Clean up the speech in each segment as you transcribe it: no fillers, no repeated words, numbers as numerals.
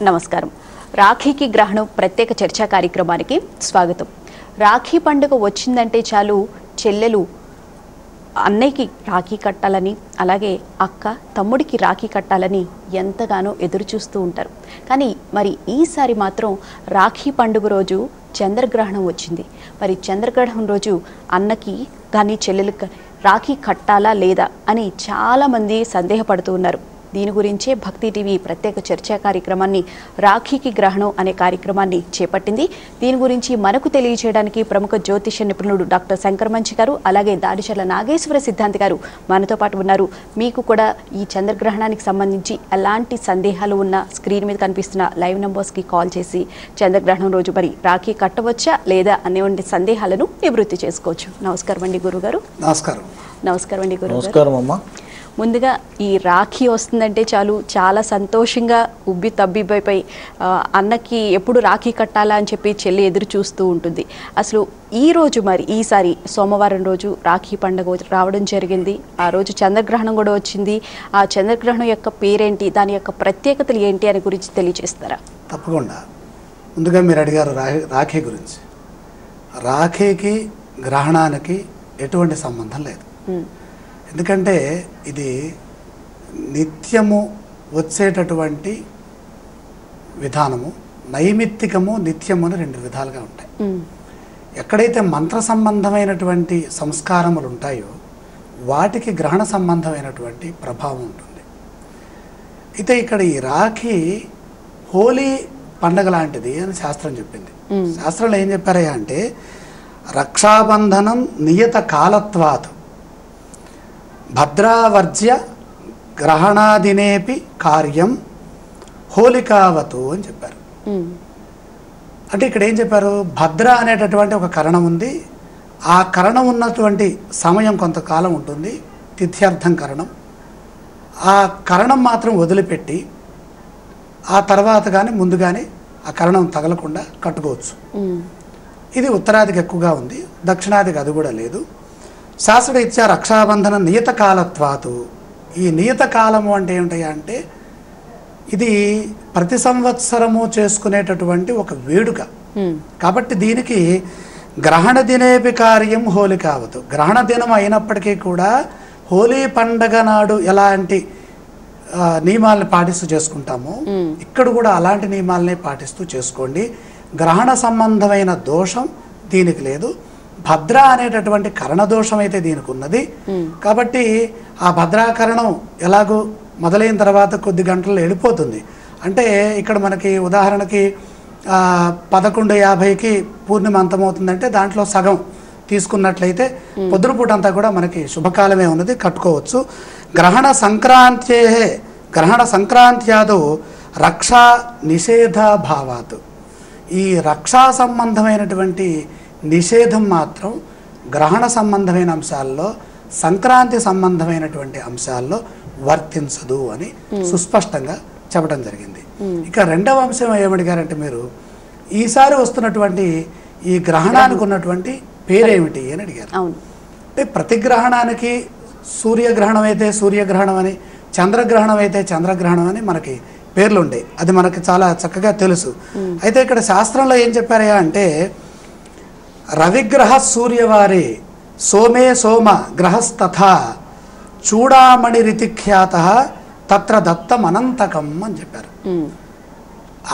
నమస్కారం. రాఖీకి గ్రహణం ప్రత్యేక చర్చా కార్యక్రమానికి స్వాగతం. రాఖీ పండుగ వచ్చిందంటే చాలు చెల్లెలు అన్నయ్యకి రాఖీ కట్టాలని, అలాగే అక్క తమ్ముడికి రాఖీ కట్టాలని ఎంతగానో ఎదురు చూస్తూ ఉంటారు. కానీ మరి ఈసారి మాత్రం రాఖీ పండుగ రోజు చంద్రగ్రహణం వచ్చింది. మరి చంద్రగ్రహణం రోజు అన్నకి కానీ చెల్లెలకి రాఖీ కట్టాలా లేదా అని చాలామంది సందేహపడుతూ ఉన్నారు. దీని గురించే భక్తి టీవీ ప్రత్యేక చర్చా కార్యక్రమాన్ని రాఖీకి గ్రహణం అనే కార్యక్రమాన్ని చేపట్టింది. దీని గురించి మనకు తెలియజేయడానికి ప్రముఖ జ్యోతిష నిపుణుడు డాక్టర్ శంకర్ మంచి గారు, అలాగే దాడిచర్ల నాగేశ్వర సిద్ధాంతి గారు మనతో పాటు ఉన్నారు. మీకు కూడా ఈ చంద్రగ్రహణానికి సంబంధించి ఎలాంటి సందేహాలు ఉన్నా స్క్రీన్ మీద కనిపిస్తున్న లైవ్ నంబర్స్కి కాల్ చేసి చంద్రగ్రహణం రోజు మరి రాఖీ కట్టవచ్చా లేదా అనేటువంటి సందేహాలను నివృత్తి చేసుకోవచ్చు. నమస్కారం అండి గురుగారు. నమస్కారం. నమస్కారం అండి గురుగారు. నమస్కారం అమ్మా. ముందుగా ఈ రాఖీ వస్తుందంటే చాలు చాలా సంతోషంగా ఉబ్బి తబ్బిబ్బైపోయి అన్నకి ఎప్పుడు రాఖీ కట్టాలా అని చెప్పి చెల్లి ఎదురు చూస్తూ ఉంటుంది. అసలు ఈరోజు మరి ఈసారి సోమవారం రోజు రాఖీ పండుగ రావడం జరిగింది. ఆ రోజు చంద్రగ్రహణం కూడా వచ్చింది. ఆ చంద్రగ్రహణం యొక్క పేరేంటి, దాని యొక్క ప్రత్యేకతలు ఏంటి అని గురించి తెలియజేస్తారా? తప్పకుండా. ముందుగా మీరు అడిగారు రాఖీ గురించి. రాఖీకి గ్రహణానికి ఎటువంటి సంబంధం లేదు. ఎందుకంటే ఇది నిత్యము వచ్చేటటువంటి విధానము. నైమిత్తికము, నిత్యము అని రెండు విధాలుగా ఉంటాయి. ఎక్కడైతే మంత్ర సంబంధమైనటువంటి సంస్కారములు ఉంటాయో వాటికి గ్రహణ సంబంధమైనటువంటి ప్రభావం ఉంటుంది. అయితే ఇక్కడ ఈ రాఖీ హోలీ పండగ లాంటిది అని శాస్త్రం చెప్పింది. శాస్త్రంలో ఏం చెప్పారయ్యా అంటే, రక్షాబంధనం నియత కాలత్వాత్ భద్రావర్జ్య గ్రహణాదినేపి కార్యం హోలికావతు అని చెప్పారు. అంటే ఇక్కడ ఏం చెప్పారు, భద్ర అనేటటువంటి ఒక కరణం ఉంది. ఆ కరణం ఉన్నటువంటి సమయం కొంతకాలం ఉంటుంది, తిథ్యర్థం కరణం. ఆ కరణం మాత్రం వదిలిపెట్టి ఆ తర్వాత కానీ ముందు కానీ ఆ కరణం తగలకుండా కట్టుకోవచ్చు. ఇది ఉత్తరాదికి ఎక్కువగా ఉంది, దక్షిణాదికి అది కూడా లేదు. శాస్త్రరీత్యా రక్షాబంధన నియత కాలత్వాతు. ఈ నియత కాలము అంటే ఏమిటయ్యా అంటే, ఇది ప్రతి సంవత్సరము చేసుకునేటటువంటి ఒక వేడుక. కాబట్టి దీనికి గ్రహణ దినేపి కార్యం హోలికావతు. గ్రహణ దినం అయినప్పటికీ కూడా హోలీ పండగ నాడు ఎలాంటి నియమాలను పాటిస్తూ చేసుకుంటామో ఇక్కడ కూడా అలాంటి నియమాలనే పాటిస్తూ చేసుకోండి. గ్రహణ సంబంధమైన దోషం దీనికి లేదు. భద్ర అనేటటువంటి కరణదోషం అయితే దీనికి ఉన్నది. కాబట్టి ఆ భద్రాకరణం ఎలాగో మొదలైన తర్వాత కొద్ది గంటల్లో వెళ్ళిపోతుంది. అంటే ఇక్కడ మనకి ఉదాహరణకి 11:50కి పూర్ణిమ అంతమవుతుందంటే దాంట్లో సగం తీసుకున్నట్లయితే పొద్దున పూట అంతా కూడా మనకి శుభకాలమే ఉన్నది, కట్టుకోవచ్చు. గ్రహణ సంక్రాంత్యాదు రక్షా నిషేధాభావాత్. ఈ రక్షా సంబంధమైనటువంటి నిషేధం మాత్రం గ్రహణ సంబంధమైన అంశాల్లో, సంక్రాంతి సంబంధమైనటువంటి అంశాల్లో వర్తించదు అని సుస్పష్టంగా చెప్పడం జరిగింది. ఇక రెండవ అంశం ఏమడిగారంటే, మీరు ఈసారి వస్తున్నటువంటి ఈ గ్రహణానికి ఉన్నటువంటి పేరేమిటి అని అడిగారు. అంటే ప్రతి గ్రహణానికి సూర్యగ్రహణం అయితే సూర్యగ్రహణం అని, చంద్రగ్రహణం అయితే చంద్రగ్రహణం అని మనకి పేర్లు ఉంటాయి. అది మనకి చాలా చక్కగా తెలుసు. అయితే ఇక్కడ శాస్త్రంలో ఏం చెప్పారయ్యా అంటే, రవిగ్రహ సూర్యవారి సోమే సోమ గ్రహస్తథా చూడామణి రితిఖ్యాత తత్ర దత్తం అనంతకం అని చెప్పారు.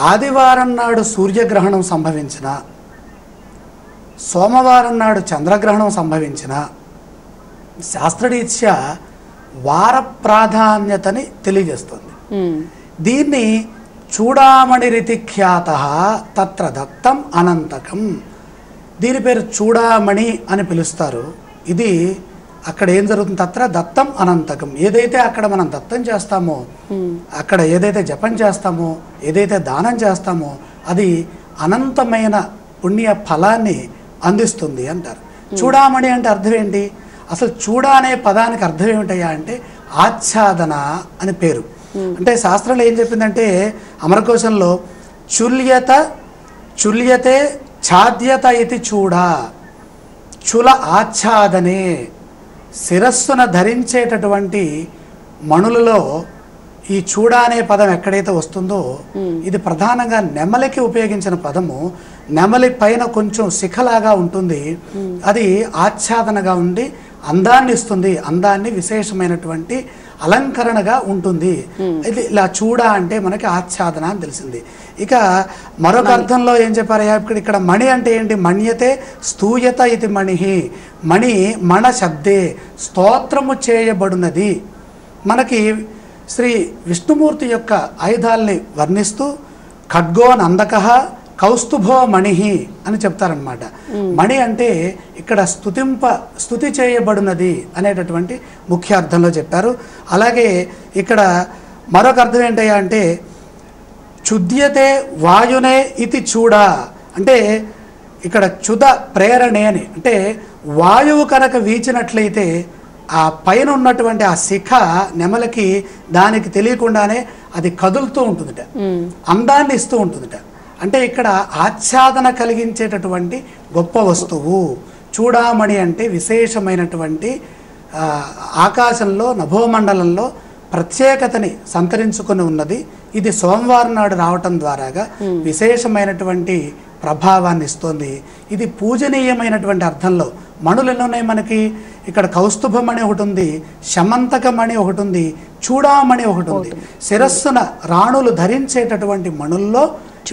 ఆదివారం నాడు సూర్యగ్రహణం సంభవించిన, సోమవారం నాడు చంద్రగ్రహణం సంభవించిన శాస్త్రరీత్యా వార ప్రాధాన్యతని తెలియజేస్తుంది. దీన్ని చూడామణి రితిఖ్యాత తత్ర దత్తం అనంతకం. దీని పేరు చూడామణి అని పిలుస్తారు. ఇది అక్కడ ఏం జరుగుతుంది, తత్ర దత్తం అనంతకం. ఏదైతే అక్కడ మనం దత్తం చేస్తామో, అక్కడ ఏదైతే జపం చేస్తామో, ఏదైతే దానం చేస్తామో అది అనంతమైన పుణ్య ఫలాన్ని అందిస్తుంది అంటారు. చూడామణి అంటే అర్థం ఏంటి? అసలు చూడ అనే పదానికి అర్థం ఏమిటయ్యా అంటే ఆచ్ఛాదన అని పేరు. అంటే శాస్త్రంలో ఏం చెప్పిందంటే, అమరకోశంలో చుల్యతే ఛాద్యత ఇది చూడ, చుల ఆచ్ఛాదనే. శిరస్సున ధరించేటటువంటి మణులలో ఈ చూడ అనే పదం ఎక్కడైతే వస్తుందో ఇది ప్రధానంగా నెమలికి ఉపయోగించిన పదము. నెమలి పైన కొంచెం శిఖలాగా ఉంటుంది, అది ఆచ్ఛాదనగా ఉండి అందాన్ని ఇస్తుంది, అందాన్ని విశేషమైనటువంటి అలంకరణగా ఉంటుంది. ఇది ఇలా చూడ అంటే మనకి ఆచ్ఛాదన అని తెలిసింది. ఇక మరొక అర్థంలో ఏం చెప్పారయ్యా, ఇక్కడ మణి అంటే ఏంటి? మణ్యతే స్తూయత ఇది మణి. మణి మణ శబ్దే స్తోత్రము చేయబడినది. మనకి శ్రీ విష్ణుమూర్తి యొక్క ఆయుధాలని వర్ణిస్తూ ఖడ్గో నందక కౌస్తుభో మణి అని చెప్తారనమాట. మణి అంటే ఇక్కడ స్తుతి చేయబడినది అనేటటువంటి ముఖ్య అర్థంలో చెప్పారు. అలాగే ఇక్కడ మరొక అర్థం ఏంటయ్యా అంటే చుద్యతే వాయునే ఇది చూడ అంటే ఇక్కడ చుద ప్రేరణే అని, అంటే వాయువు కనుక వీచినట్లయితే ఆ పైన ఉన్నటువంటి ఆ శిఖ నెమలకి దానికి తెలియకుండానే అది కదులుతూ ఉంటుందిట, అందాన్ని ఇస్తూ ఉంటుందిట. అంటే ఇక్కడ ఆచ్ఛాదన కలిగించేటటువంటి గొప్ప వస్తువు. చూడామణి అంటే విశేషమైనటువంటి ఆకాశంలో నభోమండలంలో ప్రత్యేకతని సంతరించుకొని ఉన్నది. ఇది సోమవారం నాడు రావటం ద్వారాగా విశేషమైనటువంటి ప్రభావాన్ని ఇస్తుంది. ఇది పూజనీయమైనటువంటి అర్థంలో మణులు ఎన్ని ఉన్నాయి మనకి? ఇక్కడ కౌస్తుభమణి ఒకటి ఉంది, శమంతకమణి ఒకటి ఉంది, చూడామణి ఒకటి ఉంది. శిరస్సున రాణులు ధరించేటటువంటి మణుల్లో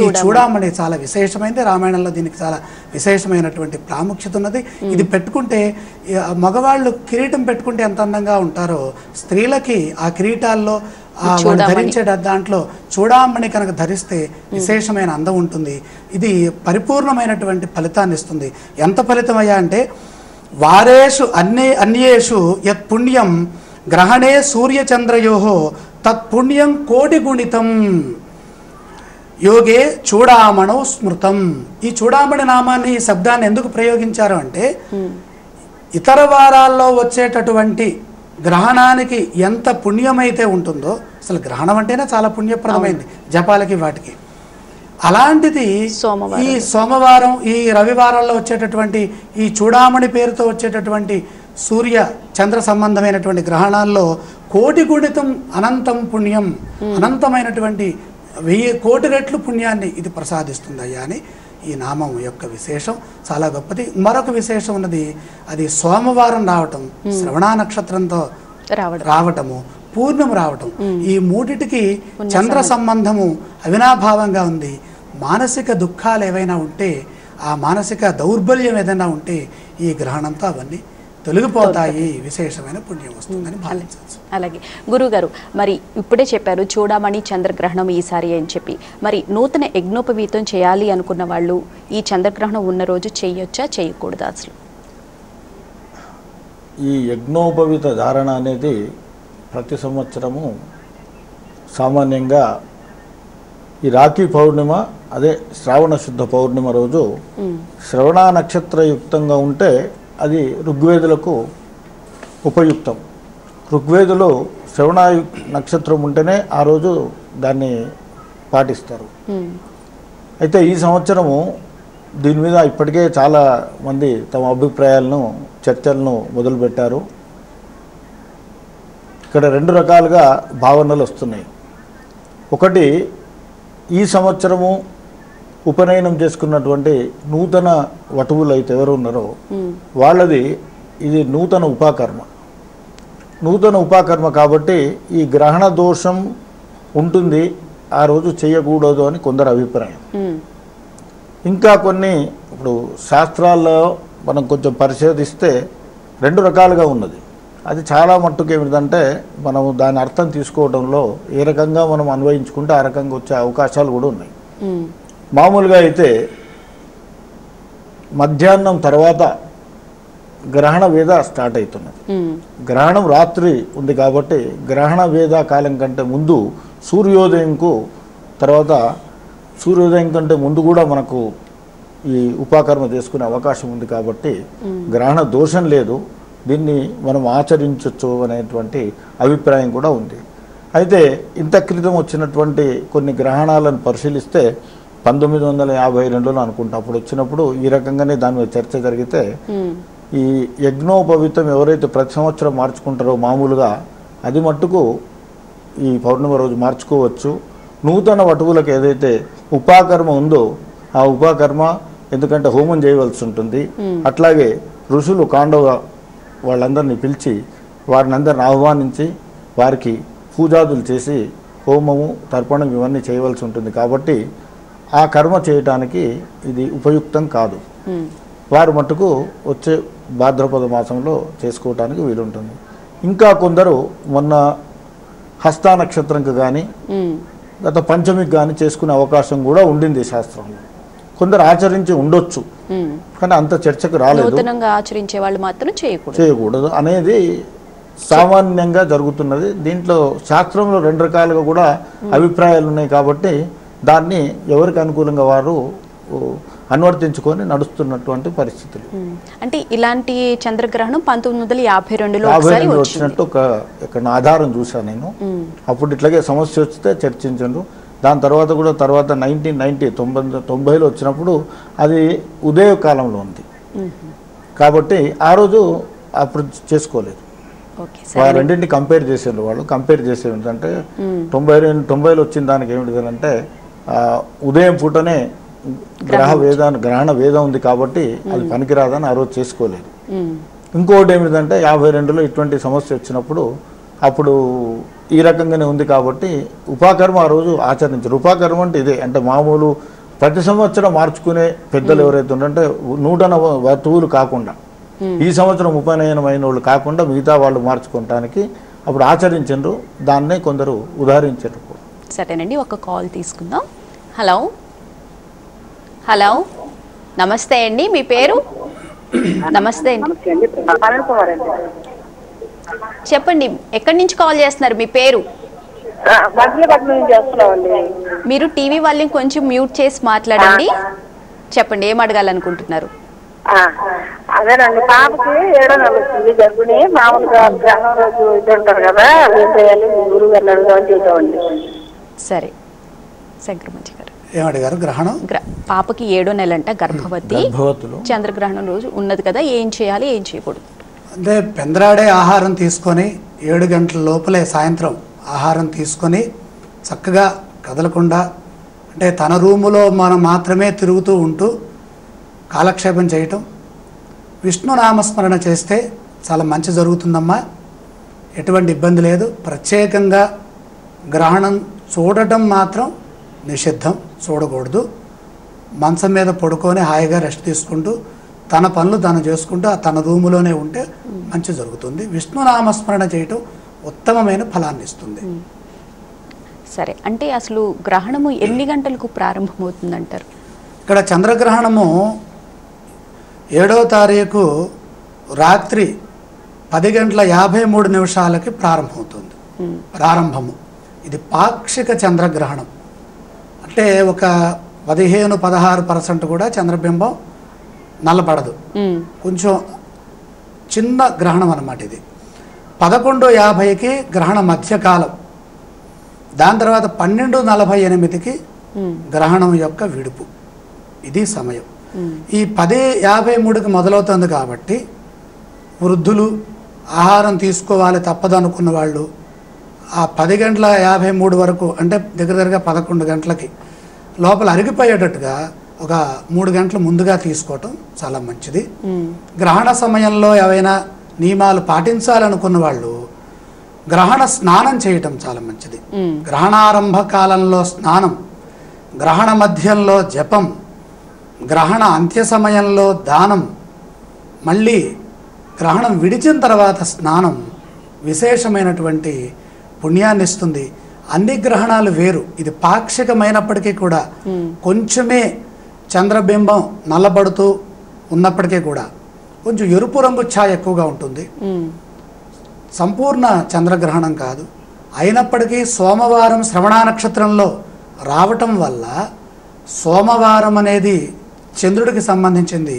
ఈ చూడామణి చాలా విశేషమైనది. రామాయణంలో దీనికి చాలా విశేషమైనటువంటి ప్రాముఖ్యత ఉన్నది. ఇది పెట్టుకుంటే మగవాళ్ళు కిరీటం పెట్టుకుంటే ఎంత అందంగా ఉంటారో, స్త్రీలకి ఆ కిరీటాల్లో వాళ్ళు ధరించే దాంట్లో చూడామణి కనుక ధరిస్తే విశేషమైన అందం ఉంటుంది. ఇది పరిపూర్ణమైనటువంటి ఫలితాన్ని ఇస్తుంది. ఎంత ఫలితమయ్యా అంటే వారేషు అన్యేషు యత్ పుణ్యం గ్రహణే సూర్యచంద్రయోహో తత్పుణ్యం కోటి గుణితం యోగే చూడామణౌ స్మృతం. ఈ చూడామణి నామాన్ని, ఈ శబ్దాన్ని ఎందుకు ప్రయోగించారు అంటే ఇతర వారాల్లో వచ్చేటటువంటి గ్రహణానికి ఎంత పుణ్యమైతే ఉంటుందో, అసలు గ్రహణం అంటేనే చాలా పుణ్యప్రదమైంది జపాలకి వాటికి, అలాంటిది ఈ సోమవారం ఈ రవివారాల్లో వచ్చేటటువంటి ఈ చూడామణి పేరుతో వచ్చేటటువంటి సూర్య చంద్ర సంబంధమైనటువంటి గ్రహణాల్లో కోటి గుణితం అనంతం పుణ్యం, అనంతమైనటువంటి 1000 కోటి రెట్లు పుణ్యాన్ని ఇది ప్రసాదిస్తుంది అయ్యా అని ఈ నామం యొక్క విశేషం చాలా గొప్పది. మరొక విశేషం ఉన్నది, అది సోమవారం రావటం, శ్రవణ నక్షత్రంతో రావటము, పూర్ణం రావటం, ఈ మూడిటికి చంద్ర సంబంధము అవినాభావంగా ఉంది. మానసిక దుఃఖాలు ఏవైనా ఉంటే, ఆ మానసిక దౌర్బల్యం ఏదైనా ఉంటే ఈ గ్రహణంతో అవన్నీ తొలగిపోతాయి, విశేషమైన పుణ్యం వస్తుందని భావించవచ్చు. అలాగే గురుగారు, మరి ఇప్పుడే చెప్పారు చూడామణి చంద్రగ్రహణం ఈసారి అని చెప్పి, మరి నూతన యజ్ఞోపవీతం చేయాలి అనుకున్న వాళ్ళు ఈ చంద్రగ్రహణం ఉన్న రోజు చేయొచ్చా, చేయకూడదా? అసలు ఈ యజ్ఞోపవీత ధారణ అనేది ప్రతి సంవత్సరము సామాన్యంగా ఈ రాఖీ పౌర్ణిమ, అదే శ్రావణ శుద్ధ పౌర్ణిమ రోజు శ్రవణ నక్షత్రయుక్తంగా ఉంటే అది ఋగ్వేదులకు ఉపయుక్తం. ఋగ్వేదులు శ్రవణ నక్షత్రం ఉంటేనే ఆ రోజు దాన్ని పాటిస్తారు. అయితే ఈ సంవత్సరము దీని మీద ఇప్పటికే చాలా మంది తమ అభిప్రాయాలను, చర్చలను మొదలుపెట్టారు. ఇక్కడ 2 రకాలుగా భావనలు వస్తున్నాయి. ఒకటి, ఈ సంవత్సరము ఉపనయనం చేసుకున్నటువంటి నూతన వటువులు అయితే ఎవరు ఉన్నారో వాళ్ళది ఇది నూతన ఉపాకర్మ. నూతన ఉపాకర్మ కాబట్టి ఈ గ్రహణ దోషం ఉంటుంది, ఆ రోజు చేయకూడదు అని కొందరు అభిప్రాయం. ఇంకా కొన్ని ఇప్పుడు శాస్త్రాల్లో మనం కొంచెం పరిశోధిస్తే 2 రకాలుగా ఉన్నది. అది చాలా మట్టుకు ఏమిటంటే మనం దాని అర్థం తీసుకోవడంలో ఏ రకంగా మనం అన్వయించుకుంటే ఆ రకంగా వచ్చే అవకాశాలు కూడా ఉన్నాయి. మామూలుగా అయితే మధ్యాహ్నం తర్వాత గ్రహణ వేద స్టార్ట్ అవుతున్నది. గ్రహణం రాత్రి ఉంది కాబట్టి గ్రహణ వేద కాలం కంటే ముందు సూర్యోదయంకు, తర్వాత సూర్యోదయం కంటే ముందు కూడా మనకు ఈ ఉపాకర్మ చేసుకునే అవకాశం ఉంది కాబట్టి గ్రహణ దోషం లేదు, దీన్ని మనం ఆచరించవచ్చు అనేటువంటి అభిప్రాయం కూడా ఉంది. అయితే ఇంత క్రితం వచ్చినటువంటి కొన్ని గ్రహణాలను పరిశీలిస్తే 1952లో అనుకుంటా అప్పుడు వచ్చినప్పుడు ఈ రకంగానే దాని మీద చర్చ జరిగితే ఈ యజ్ఞోపవీతం ఎవరైతే ప్రతి సంవత్సరం మార్చుకుంటారో మామూలుగా అది మట్టుకు ఈ పౌర్ణమి రోజు మార్చుకోవచ్చు. నూతన వటువులకు ఏదైతే ఉపాకర్మ ఉందో ఆ ఉపాకర్మ, ఎందుకంటే హోమం చేయవలసి ఉంటుంది. అట్లాగే ఋషులు కాండవ వాళ్ళందరినీ పిలిచి వారిని అందరిని ఆహ్వానించి వారికి పూజాదులు చేసి హోమము తర్పణం ఇవన్నీ చేయవలసి ఉంటుంది. కాబట్టి ఆ కర్మ చేయటానికి ఇది ఉపయుక్తం కాదు. వారు మట్టుకు వచ్చే భాద్రపద మాసంలో చేసుకోవటానికి వీలుంటుంది. ఇంకా కొందరు మొన్న హస్త నక్షత్రంకి కానీ గత పంచమికి కానీ చేసుకునే అవకాశం కూడా ఉండింది శాస్త్రంలో. కొందరు ఆచరించి ఉండొచ్చు, కానీ అంత చర్చకు రాలేదు. ఆచరించే వాళ్ళు మాత్రం చేయకూడదు అనేది సామాన్యంగా జరుగుతున్నది. దీంట్లో శాస్త్రంలో 2 రకాలుగా కూడా అభిప్రాయాలు ఉన్నాయి. కాబట్టి దాన్ని ఎవరికి అనుకూలంగా వారు అనువర్తించుకొని నడుస్తున్నటువంటి పరిస్థితులు. అంటే ఇలాంటి చంద్రగ్రహణం 1952లో వచ్చినట్టు ఒక ఆధారం చూశాను నేను. అప్పుడు ఇట్లాగే సమస్య వస్తే చర్చించండు. దాని తర్వాత కూడా 1990లో వచ్చినప్పుడు అది ఉదయకాలంలో ఉంది. కాబట్టి ఆ రోజు అప్పుడు చేసుకోలేదు. రెండింటిని కంపేర్ చేసేవాళ్ళు. వాళ్ళు కంపేర్ చేసే ఏంటంటే 90లో వచ్చిన దానికి ఏమిటిదంటే ఉదయం పూటనే గ్రహణ వేదం ఉంది కాబట్టి అది పనికిరాదని ఆ రోజు చేసుకోలేదు. ఇంకోటి ఏమిటంటే 52లో ఇటువంటి సమస్య వచ్చినప్పుడు అప్పుడు ఈ రకంగానే ఉంది కాబట్టి ఉపాకర్మ ఆ రోజు ఆచరించారు. ఉపాకర్మ అంటే ఇదే, అంటే మామూలు ప్రతి సంవత్సరం మార్చుకునే పెద్దలు ఎవరైతే ఉంటే నూతన వతువులు కాకుండా, ఈ సంవత్సరం ఉపనయనమైన వాళ్ళు కాకుండా మిగతా వాళ్ళు మార్చుకోవటానికి అప్పుడు ఆచరించారు. దాన్నే కొందరు ఉదాహరించారు. సరేనండి, ఒక కాల్ తీసుకుందాం. హలో హలో, నమస్తే అండి, మీ పేరు? నమస్తే అండి, చెప్పండి, ఎక్కడి నుంచి కాల్ చేస్తున్నారు? మీ పేరు? మీరు టీవీ వాళ్ళని కొంచెం మ్యూట్ చేసి మాట్లాడండి. చెప్పండి, ఏం అడగాలనుకుంటున్నారు? అదేనండి, పాపకి 7వ నెల వచ్చింది, గర్భిణి. మామూలుగా గ్రహణం రోజు ఇది ఉంటారు కదా, ఏం చేయాలి? గురువు గారిని అడుగుదామని చేద్దామండి. సరే, శంకరమంచి గారు ఏమడిగారు? గ్రహణం పాపకి 7వ నెల అంట, గర్భవతి, చంద్రగ్రహణం రోజు ఉన్నది కదా, ఏం చేయాలి, ఏం చేయకూడదు? అంటే పెందరాడే ఆహారం తీసుకొని 7 గంటల లోపలే సాయంత్రం ఆహారం తీసుకొని చక్కగా కదలకుండా, అంటే తన రూములో మనం మాత్రమే తిరుగుతూ ఉంటూ కాలక్షేపం చేయటం, విష్ణు నామస్మరణ చేస్తే చాలా మంచి జరుగుతుందమ్మా. ఎటువంటి ఇబ్బంది లేదు. ప్రత్యేకంగా గ్రహణం చూడటం మాత్రం నిషిద్ధం, చూడకూడదు. మంచం మీద పడుకొని హాయిగా రెస్ట్ తీసుకుంటూ తన పనులు తను చేసుకుంటూ తన రూములోనే ఉంటే మంచి జరుగుతుంది. విష్ణు నామస్మరణ చేయటం ఉత్తమమైన ఫలాన్ని ఇస్తుంది. సరే, అంటే అసలు గ్రహణము ఎన్ని గంటలకు ప్రారంభమవుతుందంటారు? ఇక్కడ చంద్రగ్రహణము 7వ తారీఖు రాత్రి 10:53 ప్రారంభమవుతుంది. ప్రారంభము ఇది పాక్షిక చంద్రగ్రహణం. అంటే ఒక 15-16% కూడా చంద్రబింబం నల్లబడదు. కొంచెం చిన్న గ్రహణం అన్నమాట ఇది. 11:50కి గ్రహణ మధ్యకాలం, దాని తర్వాత 12:48కి గ్రహణం యొక్క విడుపు. ఇది సమయం. ఈ 10:53కి మొదలవుతుంది కాబట్టి వృద్ధులు ఆహారం తీసుకోవాలి తప్పదనుకున్న వాళ్ళు ఆ 10:53 వరకు, అంటే దగ్గరగా 11 గంటలకి లోపల అరిగిపోయేటట్టుగా ఒక 3 గంటలు ముందుగా తీసుకోవటం చాలా మంచిది. గ్రహణ సమయంలో ఏవైనా నియమాలు పాటించాలనుకున్న వాళ్ళు గ్రహణ స్నానం చేయటం చాలా మంచిది. గ్రహణారంభ కాలంలో స్నానం, గ్రహణ మధ్యంలో జపం, గ్రహణ అంత్య సమయంలో దానం, మళ్ళీ గ్రహణం విడిచిన తర్వాత స్నానం విశేషమైనటువంటి పుణ్యాన్ని ఇస్తుంది. అన్ని గ్రహణాలు వేరు. ఇది పాక్షికమైనప్పటికీ కూడా కొంచెమే చంద్రబింబం నల్లబడుతూ ఉన్నప్పటికీ కూడా కొంచెం ఎరుపు రంగు ఛాయ ఎక్కువగా ఉంటుంది. సంపూర్ణ చంద్రగ్రహణం కాదు. అయినప్పటికీ సోమవారం శ్రవణ నక్షత్రంలో రావటం వల్ల, సోమవారం అనేది చంద్రుడికి సంబంధించింది,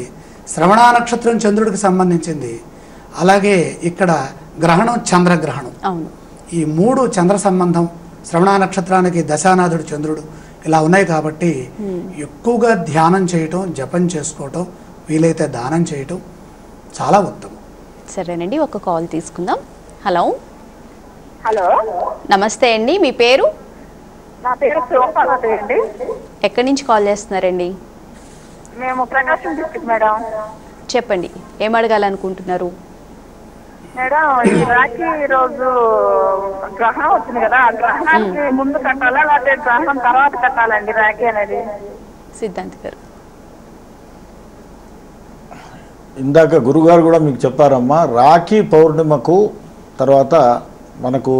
శ్రవణ నక్షత్రం చంద్రుడికి సంబంధించింది. అలాగే ఇక్కడ గ్రహణం చంద్రగ్రహణం. ఈ 3 చంద్ర సంబంధం, శ్రవణ నక్షత్రానికి దశానాథుడు చంద్రుడు ఇలా ఉన్నాయి కాబట్టి ఎక్కువగా ధ్యానం చేయటం, జపం చేసుకోవటం, వీలైతే దానం చేయటం చాలా ఉత్తమం. సరేనండి, ఒక కాల్ తీసుకుందాం. హలో హలో, నమస్తే అండి, మీ పేరు? నా పేరు శివపార్వతి అండి. ఎక్కడి నుంచి కాల్ చేస్తున్నారండి? మేము ప్రకాశం డిస్ట్రిక్ట్ మేడం. చెప్పండి, ఏం అడగాలనుకుంటున్నారు? మేడం, ఈ రాఖీ రోజు గ్రహణం వచ్చింది కదా, ఆ గ్రహణానికి ముందు కట్టాలా లేకపోతే గ్రహణం తర్వాత కట్టాలండి రాఖీ అనేది? సిద్ధాంత్ గారు. ఇందాక గురుగారు కూడా మీకు చెప్పారమ్మా, రాఖీ పౌర్ణిమకు తర్వాత మనకు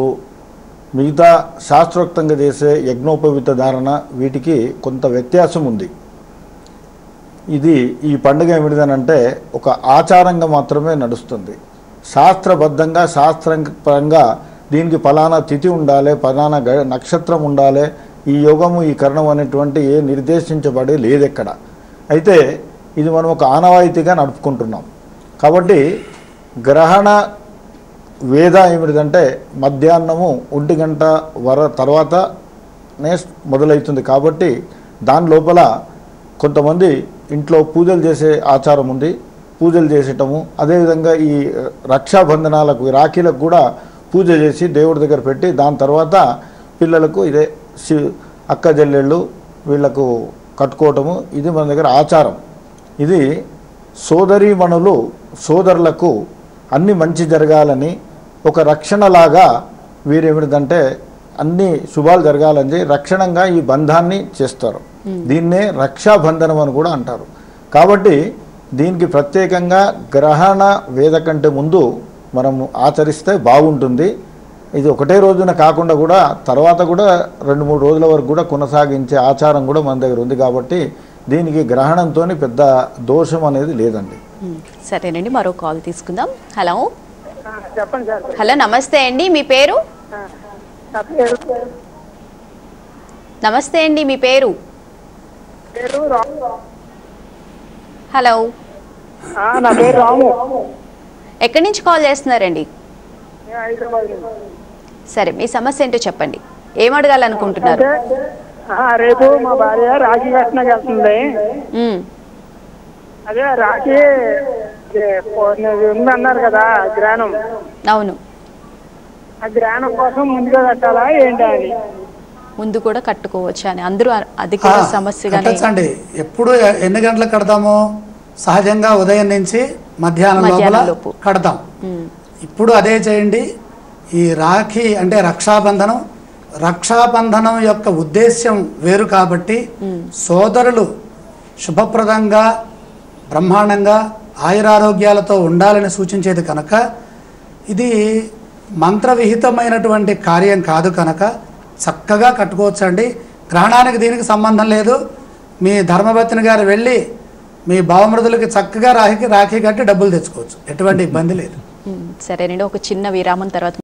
మిగతా శాస్త్రోక్తంగా చేసే యజ్ఞోపవీత ధారణ వీటికి కొంత వ్యత్యాసం ఉంది. ఇది ఈ పండుగ ఏమిటిదనంటే ఒక ఆచారంగా మాత్రమే నడుస్తుంది. శాస్త్రబద్ధంగా శాస్త్రపరంగా దీనికి ఫలానా తిథి ఉండాలి, ఫలానా నక్షత్రం ఉండాలి, ఈ యోగము ఈ కరణం అనేటువంటి ఏ నిర్దేశించబడి లేదెక్కడ. అయితే ఇది మనం ఒక ఆనవాయితీగా నడుపుకుంటున్నాం. కాబట్టి గ్రహణ వేద ఏమిటిదంటే మధ్యాహ్నము 1 గంట తర్వాతనే మొదలవుతుంది. కాబట్టి దాని లోపల కొంతమంది ఇంట్లో పూజలు చేసే ఆచారం ఉంది, పూజలు చేసేటము. అదేవిధంగా ఈ రక్షాబంధనాలకు రాఖీలకు కూడా పూజ చేసి దేవుడి దగ్గర పెట్టి దాని తర్వాత పిల్లలకు ఇదే అక్క చెల్లెళ్ళు వీళ్లకు కట్టుకోవటము, ఇది మన దగ్గర ఆచారం. ఇది సోదరీమణులు సోదరులకు అన్ని మంచి జరగాలని ఒక రక్షణలాగా వీరేమిటిదంటే అన్ని శుభాలు జరగాలని రక్షణంగా ఈ బంధాన్ని చేస్తారు. దీన్నే రక్షాబంధనం అని కూడా అంటారు. కాబట్టి దీనికి ప్రత్యేకంగా గ్రహణ వేద కంటే ముందు మనం ఆచరిస్తే బాగుంటుంది. ఇది ఒకటే రోజున కాకుండా కూడా తర్వాత కూడా 2-3 రోజుల వరకు కూడా కొనసాగించే ఆచారం కూడా మన దగ్గర ఉంది. కాబట్టి దీనికి గ్రహణంతో పెద్ద దోషం అనేది లేదండి. సరేనండి, మరో కాల్ తీసుకుందాం. హలో, చెప్పండి సార్. హలో, నమస్తే అండి, మీ పేరు? నమస్తే అండి, మీ పేరు? హలో, నా పేరు రాము. ఎక్కడి నుంచి కాల్ చేస్తున్నారండి? హైదరాబాద్. సరే, మీ సమస్య ఏంటో చెప్పండి, ఏం అడగాలనుకుంటున్నారు? రేపు మా భార్య రాఖీ కట్టడానికి వెళ్తుంది. అదే రాఖీ ఉందన్నారు కదా గ్రహణం. అవును, ఆ గ్రహణం కోసం ముందుగా కట్టాలా ఏంటి అని? ముందు కూడా కట్టుకోవచ్చు అని అందరూ అది కూడా సమస్యగానే. కట్టచ్చండి. ఎప్పుడు ఎన్ని గంటలకు కడతాము? సహజంగా ఉదయం నుంచి మధ్యాహ్నం లోపు కడతాం. ఇప్పుడు అదే చేయండి. ఈ రాఖీ అంటే రక్షాబంధనం, రక్షాబంధనం యొక్క ఉద్దేశ్యం వేరు. కాబట్టి సోదరులు శుభప్రదంగా బ్రహ్మాండంగా ఆయురారోగ్యాలతో ఉండాలని సూచించేది కనుక ఇది మంత్రవిహితమైనటువంటి కార్యం కాదు కనుక చక్కగా కట్టుకోవచ్చండి. గ్రహణానికి దీనికి సంబంధం లేదు. మీ ధర్మపత్ని గారు వెళ్ళి మీ భావమృదులకి చక్కగా రాఖీ కట్టి డబ్బులు తెచ్చుకోవచ్చు, ఎటువంటి ఇబ్బంది లేదు. సరేనండి, ఒక చిన్న విరామం తర్వాత